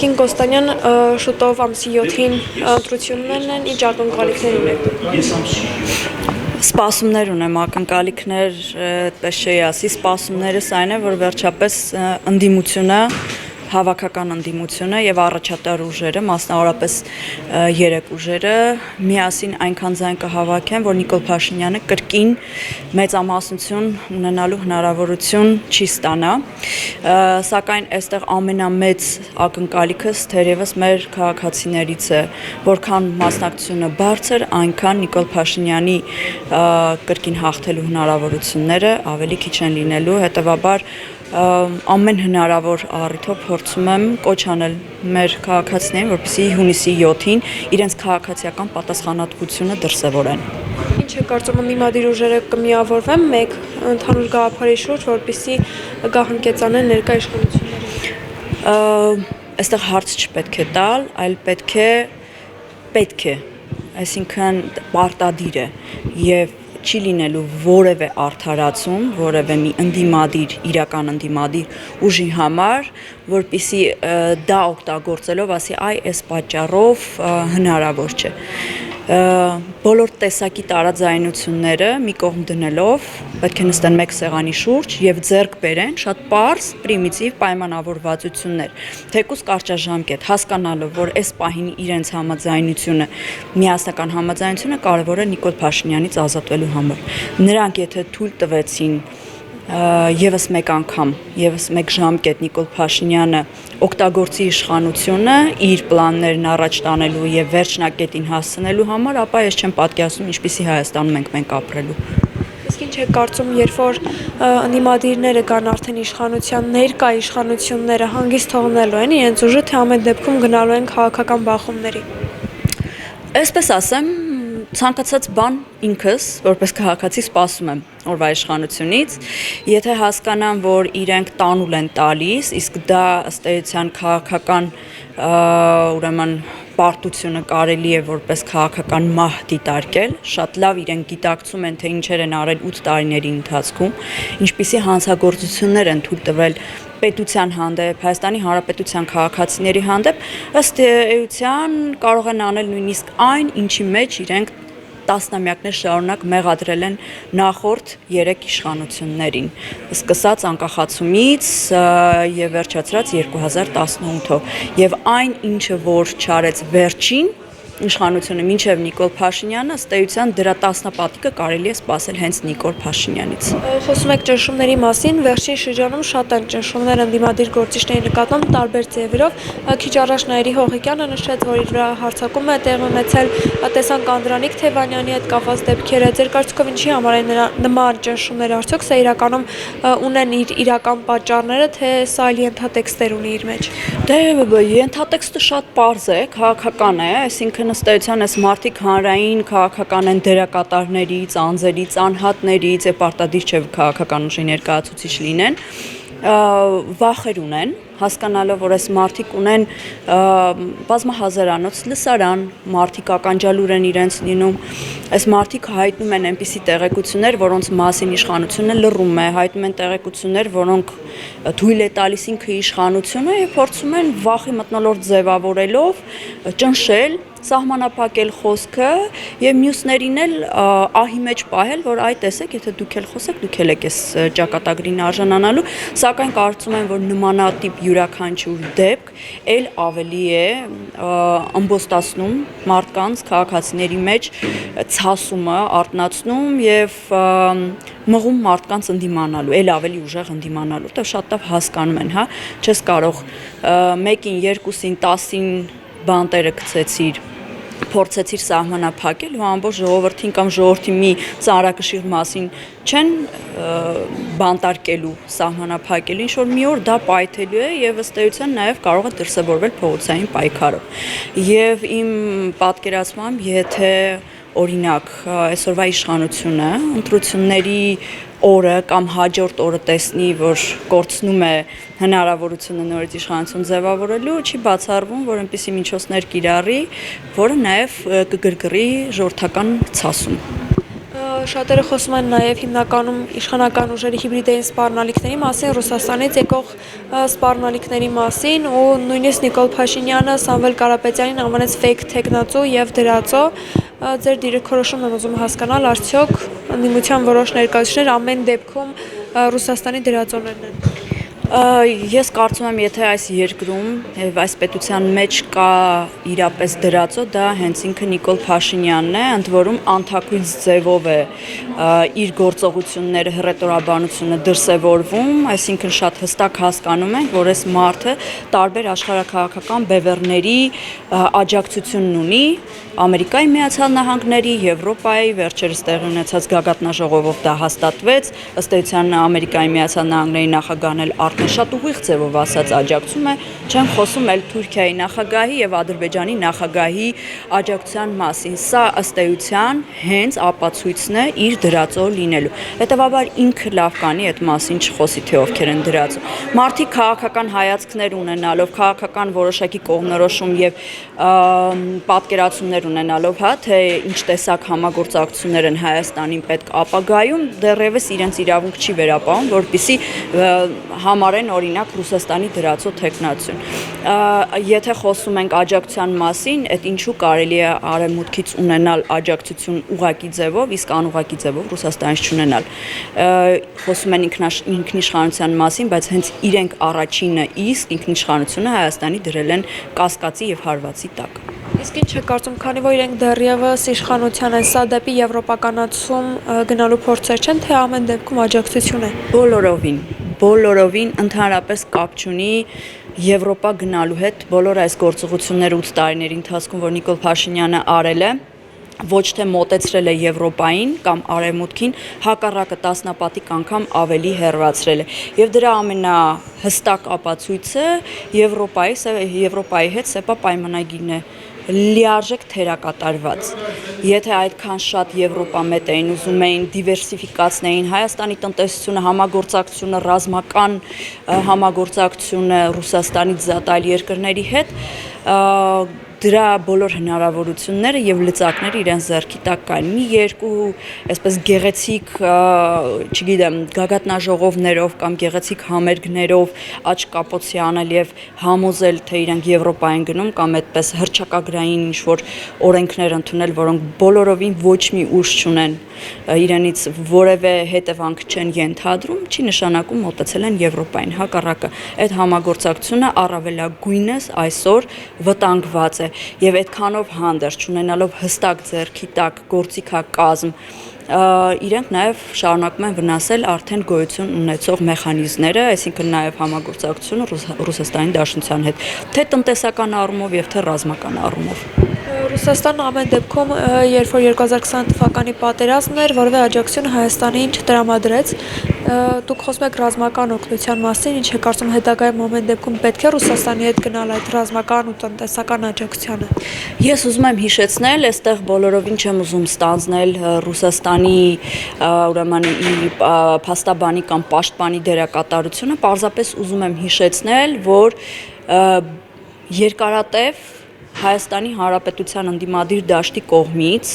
Տիկին Կոստանյան, շուտով ամսի 7-ին ընտրություններն են, ինչ ակնկալիքներ ունեք։ Սպասումներ ունեմ, ակնկալիքներ, այդպես չի ասի, սպասումներս այն է, որ վերջապես ընդդիմությունը, հավաքական ընդդիմությունը եւ առաջատար ուժերը, մասնավորապես երեք ուժերը միասին այնքան ձայն կհավաքեն, որ Նիկոլ Փաշինյանը կրկին մեծամասնություն ունենալու հնարավորություն չի ստանա, սակայն այստեղ ամենամեծ ակնկալիքս թերևս մեր քաղաքացիներից է, որքան մասնակցությունը բարձր, այնքան Նիկոլ Փաշինյանի կրկին հաղթելու հնարավորությունները ավելի քիչ են լինելու, հետևաբար ամեն հնարավոր առիթով փորձում եմ կոչ անել մեր քաղաքացիներին, որպեսզի հունիսի 7-ին իրենց քաղաքացիական պատասխանատվությունը դրսևորեն։ Ինչ է կարծում ընդդիմադիր ուժերը կմիավորվեն մեկ ընդհանուր գաղափարի շուրջ, որպեսզի գահընկեցանեն ներկա իշխանությունները։ Այստեղ հարց չպետք է տալ, այլ պետք է, այսինքն պարտադիր է եւ չի լինելու որևէ արդարացում, որևէ մի ընդդիմադիր, իրական ընդդիմադիր ուժի համար, որպեսզի դա օգտագործելով ասի, այ այս պատճառով հնարավոր չէ։ Բոլոր տեսակի տարաձայնությունները մի կողմ դնելով պետք է նստեն մեկ սեղանի շուրջ եւ ձեռք բերեն շատ պարզ, պրիմիտիվ պայմանավորվածություններ, թեկուզ կարճաժամկետ, հասկանալով, որ այս պահին իրենց համաձայնությունը, միասնական համաձայնությունը կարևոր է Նիկոլ Փաշինյանից ազատվելու համար։ Նրանք եթե թույլ տվեցին եւս մեկ անգամ, եւս մեկ ժամկետ Նիկոլ Փաշինյանը օգտագործի իշխանությունը իր պլաններն առաջ տանելու եւ վերջնակետին հասցնելու համար, ապա ես չեմ պատկերացնում ինչպիսի Հայաստանում մենք ապրելու։ Իսկ ինչ է կարծում, երբ որ ընդդիմադիրները կան արդեն իշխանության, ներկա իշխանությունները հանգիստ թողնելու են իրենց ուժը, թե ամեն դեպքում գնալու են քաղաքական բախումների։ Այսպես ասեմ, ցանկացած բան ինքս որպես քաղաքացի սպասում եմ օրվա իշխանությունից, եթե հասկանամ, որ իրենք տանուլ են տալիս, իսկ դա ըստ էության քաղաքական ուրեմն պարտությունը կարելի է որպես քաղաքական մահ դիտարկել, շատ լավ իրենք գիտակցում են, թե ինչեր են արել 8 տարիների ընթացքում, ինչպիսի հանցագործություններ են թույլ տվել պետության հանդեպ, Հայաստանի Հանրապետության քաղաքացիների հանդեպ, ըստ էության կարող են անել նույնիսկ այն, ինչի մեջ իրենք տասնամյակներ շարունակ մեղադրել են նախորդ 3 իշխանություններին, սկսած անկախացումից եւ վերջացրած 2018-ով, եւ այն ինչը որ չարեց վերջին իշխանությունը մինչև Նիկոլ Փաշինյանը, ըստ էության դրա տասնապատիկը կարելի է սպասել հենց Նիկոլ Փաշինյանից։ Խոսում եք ճնշումների մասին, վերջին շրջանում շատ են ճնշումներ ընդդիմադիր գործիչների նկատմամբ տարբեր ձևերով։ Քիչ առաջ Նաիրի Հողիկյանը նշեց, որ իր վրա հարձակում է տեղի ունեցել, տեսանք Անդրանիկ Թևանյանի հետ կապված դեպքերը։ Ձեր կարծիքով ինչի համար են նման ճնշումներ, արդյոք սա իրականում ունեն իր իրական պատճառները, թե սա այլ ենթատեքստեր ունի իր մեջ։ Դե ենթատեքստը շատ պարզ է, քաղաքական է, այսինքն ըստ էության այս մարդիկ հանրային քաղաքական են դերակատարներից, անձերից, անհատներից, եւ պարտադիր չէ քաղաքական ուժի ներկայացուցիչ լինեն, վախեր ունեն, հասկանալով, որ այս մարդիկ ունեն բազմահազարանոց լսարան, մարդիկ ականջալուր են իրենց լինում, այս մարդիկ հայտնում են այնպիսի տեղեկություններ, որոնց մասին իշխանությունը լռում է, հայտնում են տեղեկություններ, որոնք թույլ է տալիս ինքը իշխանությունը եւ փորձում են վախի մթնոլորտ ձևավորելով ճնշել, սահմանափակել խոսքը եւ մյուսներին էլ ահի մեջ պահել, որ այ տեսեք, եթե դուք էլ խոսեք, դուք էլ եք այս ճակատագրին արժանանալու, սակայն կարծում եմ, որ նմանատիպ յուրաքանչյուր դեպք էլ ավելի է ըմբոստացնում մարդկանց, քաղաքացիների մեջ ցասումը արտնացնում եւ մղում մարդկանց ընդդիմանալու, էլ ավելի ուժեղ ընդդիմանալու, որտեղ շատ լավ հասկանում են, հա, չես կարող 1-ին, 2-ին, 10-ին բանտերը գցեցիր, փորձեցիր սահմանափակել ու ամբողջ ժողովրդին կամ ժողովրդի մի ծանրակշիռ մասին չեն բանտարկելու, սահմանափակելու, ինչ որ մի օր դա պայթելու է եւ ըստ էության նաեւ կարող է դրսեւորվել փողոցային պայքարով։ Եվ իմ պատկերացմամբ, եթե օրինակ այսօրվա իշխանությունը ընտրությունների օրը կամ հաջորդ օրը տեսնի, որ կորցնում է հնարավորությունը նորից իշխանություն ձևավորելու, չի բացառվում, որ այնպիսի միջոցներ կիրառի, որը նաև կգրգռի ժողովրդական ցասում։ Շատերը խոսում են նաև հիմնականում իշխանական ուժերի հիբրիդային սպառնալիքների մասին, Ռուսաստանից եկող սպառնալիքների մասին ու նույնիսկ Նիկոլ Փաշինյանը Սամվել Կարապետյանին անվանեց ֆեյք թեկնածու եւ դրածո։ Ձեր դիրքորոշումն եմ ուզում հասկանալ, արդյոք ընդդիմության որոշ ներկայացուցիչներ ամեն դեպքում Ռուսաստանի դրածոներն են։ Ես կարծում եմ, եթե այս երկրում եւ այս պետության մեջ կա իրապես դրածո, դա հենց ինքը Նիկոլ Փաշինյանն է, ընդ որում անթակույց ձևով է իր գործողությունները, հռետորաբանությունը դրսևորվում, այսինքն շատ հստակ հասկանում ենք, որ այս մարդը տարբեր աշխարհաքաղաքական բևեռների աջակցությունն ունի, Ամերիկայի Միացյալ Նահանգների, Եվրոպայի, վերջերս տեղի ունեցած գագաթնաժողովով դա հաստատվեց, ըստ էության Ամերիկայի Միացյալ Նահանգների նախագահն էլ արդեն շատ ուղիղ ձևով ասած աջակցում է, չեմ խոսում էլ Թուրքիայի նախագահի եւ Ադրբեջանի նախագահի աջակցության մասին։ Սա ըստ էության հենց ապացույցն է իր դրածո լինելու։ Հետևաբար ինքը լավ կանի այդ մասին չխոսի, թե ովքեր են դրածո։ Մարդիկ քաղաքական հայացքներ ունենալով, քաղաքական որոշակի կողմնորոշում եւ պատկերացումներ ունենալով, թե ինչ տեսակ համագործակցություններ են Հայաստանին պետք ապագայում, դեռևս իրենց իրավունք չի վերապահում, որպեսզի համարեն օրինակ Ռուսաստանի դրածո թեկնածուն։ Եթե խոսում ենք աջակցության մասին, այդ ինչու կարելի է արևմուտքից ունենալ աջակցություն ուղղակի ձևով, իսկ անուղղակի ձևով Ռուսաստանից չունենալ։ Խոսում են ինքնիշխանության մասին, բայց հենց իրենք առաջինը իսկ ինքնիշխանությունը Հայաստանի դրել են կասկածի եւ հարվածի տակ։ Իսկ ինչ եք կարծում, քանի որ իրենք դեռևս իշխանության են, սա դեպի եվրոպականացում գնալու փորձեր չեն, թե ամեն դեպքում աջակցություն է։ Բոլորովին ընդհանրապես կապ չունի Եվրոպա գնալու հետ, բոլոր այս գործողությունները 8 տարիների ընթացքում, որ Նիկոլ Փաշինյանը արել է, ոչ թե մոտեցրել է Եվրոպային կամ Արևմուտքին, հակառակը տասնապատիկ անգամ ավելի հեռացրել է։ Եվ դրա ամենահստակ ապացույցը Եվրոպայի հետ ՍԵՊԱ պայմանագիրն է, լիարժեք թերակատարված։ Եթե այդքան շատ Եվրոպամետ էին, ուզում էին դիվերսիֆիկացնեին Հայաստանի տնտեսությունը, համագործակցությունը, ռազմական համագործակցությունը Ռուսաստանից զատ այլ երկրների հետ, դրա բոլոր հնարավորությունները եւ լծակները իրենց ձեռքի տակ կային։ Մի երկու այսպես գեղեցիկ, չգիտեմ, գագաթնաժողովներով կամ գեղեցիկ համերգներով աչք կապոցի անել եւ համոզել, թե իրենք Եվրոպային գնում կամ այդպես հռչակագրային ինչ-որ օրենքներ ընդունել, որոնք բոլորովին ոչ մի ուժ չունեն, իրենից որևէ հետևանք չեն ենթադրում, չի նշանակում մոտեցել են Եվրոպային։ Հակառակը, այդ համագործակցությունը առավելագույնս այսօր վտանգված է եւ այդքանով հանդերձ չունենալով հստակ ձեռքի տակ գործիքակազմ, իրենք նաև շարունակում են վնասել արդեն գոյություն ունեցող մեխանիզմները, այսինքն նաև համագործակցությունը Ռուսաստանի Դաշնության հետ, թե տնտեսական առումով եւ թե ռազմական առումով։ Ռուսաստանը ամեն դեպքում, երբ որ 2020 թվականի պատերազմն էր, որևէ աջակցություն Հայաստանին չտրամադրեց, դուք խոսում եք ռազմական օգնության մասին, ինչ է կարծում հետագայում ամեն դեպքում պետք է Ռուսաստանի հետ գնալ այդ ռազմական ու տնտեսական աջակցությանը։ Ես ուզում եմ հիշեցնել, այստեղ բոլորովին չեմ ուզում ստանձնել Ռուսաստանի ուրեմն փաստաբանի կամ պաշտպանի դերակատարությունը, պարզապես ուզում եմ հիշեցնել, որ երկարատև Հայաստանի Հանրապետության ընդդիմադիր դաշտի կողմից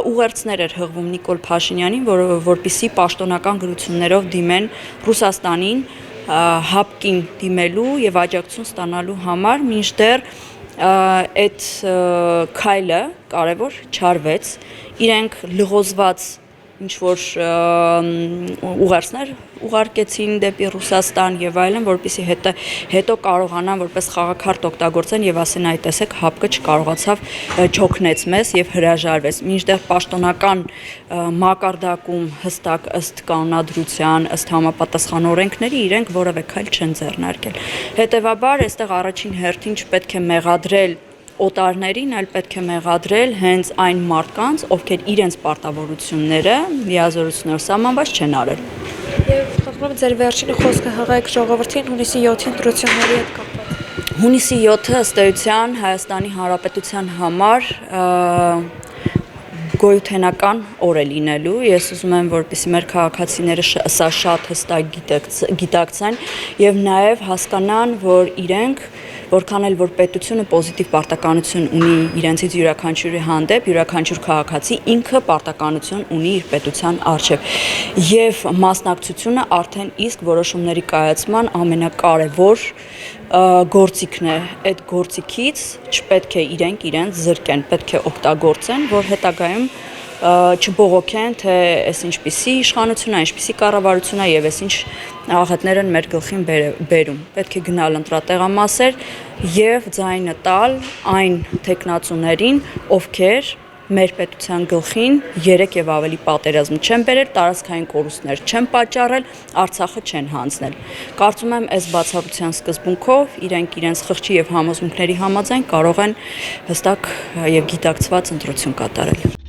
ուղերձներ էր հղվում Նիկոլ Փաշինյանին, որպեսզի պաշտոնական գրություններով դիմեն Ռուսաստանին հապկին դիմելու եւ աջակցություն ստանալու համար, մինչդեռ այդ քայլը կարևոր չարվեց, իրենք լղոզված ինչ-որ ուղերձներ ուղարկեցին դեպի Ռուսաստան եւ այլն, որպեսզի հետո կարողանան որպես խաղաքարտ օգտագործեն եւ ասեն, այ տեսեք, հապկը չկարողացավ չօգնեց մեզ եւ հրաժարվեց։ Մինչդեռ պաշտոնական մակարդակում հստակ ըստ կանոնադրության, ըստ համապատասխան օրենքների իրենք որևէ քայլ չեն ձեռնարկել։ Հետևաբար, այստեղ առաջին հերթին չպետք է մեղադրել օտարներին, այլ պետք է մեղադրել հենց այն մարդկանց, ովքեր իրենց պարտավորությունները լիազորություններով սահմանված չեն արել։ Եվ խնդրում եմ ձեր վերջին խոսքը հղեք ժողովրդին հունիսի 7-ին ընտրությունների հետ կապված։ Հունիսի 7-ը ըստ էության Հայաստանի Հանրապետության համար գոյութենական օր է լինելու։ Ես ուզում եմ, որպեսզի մեր քաղաքացիները սա շատ հստակ գիտակցեն եւ նաեւ հասկանան, որ իրենք որքան էլ որ պետությունը պոզիտիվ պարտականություն ունի իրենցից յուրաքանչյուրի հանդեպ, յուրաքանչյուր քաղաքացի ինքը պարտականություն ունի իր պետության առջև։ Եվ մասնակցությունը արդեն իսկ որոշումների կայացման ամենակարևոր գործիքն է։ Այդ գործիքից չպետք է իրենց զրկեն, պետք է օգտագործեն, որ հետագայում չբողոքեն, թե այս ինչպիսի իշխանություն է, ինչպիսի կառավարություն է եւ այս ինչ աղետներ են մեր գլխին բերում։ Պետք է գնալ ընտրատեղամասեր եւ ձայնը տալ այն տեխնացուներին, ովքեր մեր պետության գլխին 3 եւ ավելի պատերազմ չեն բերել, տարածքային կորուստներ չեն պատճառել, Արցախը չեն հանձնել։ Կարծում եմ, այս բացառության սկզբունքով իրենց խղճի եւ համոզմունքների համաձայն կարող են հստակ եւ գիտակցված ընտրություն կատարել։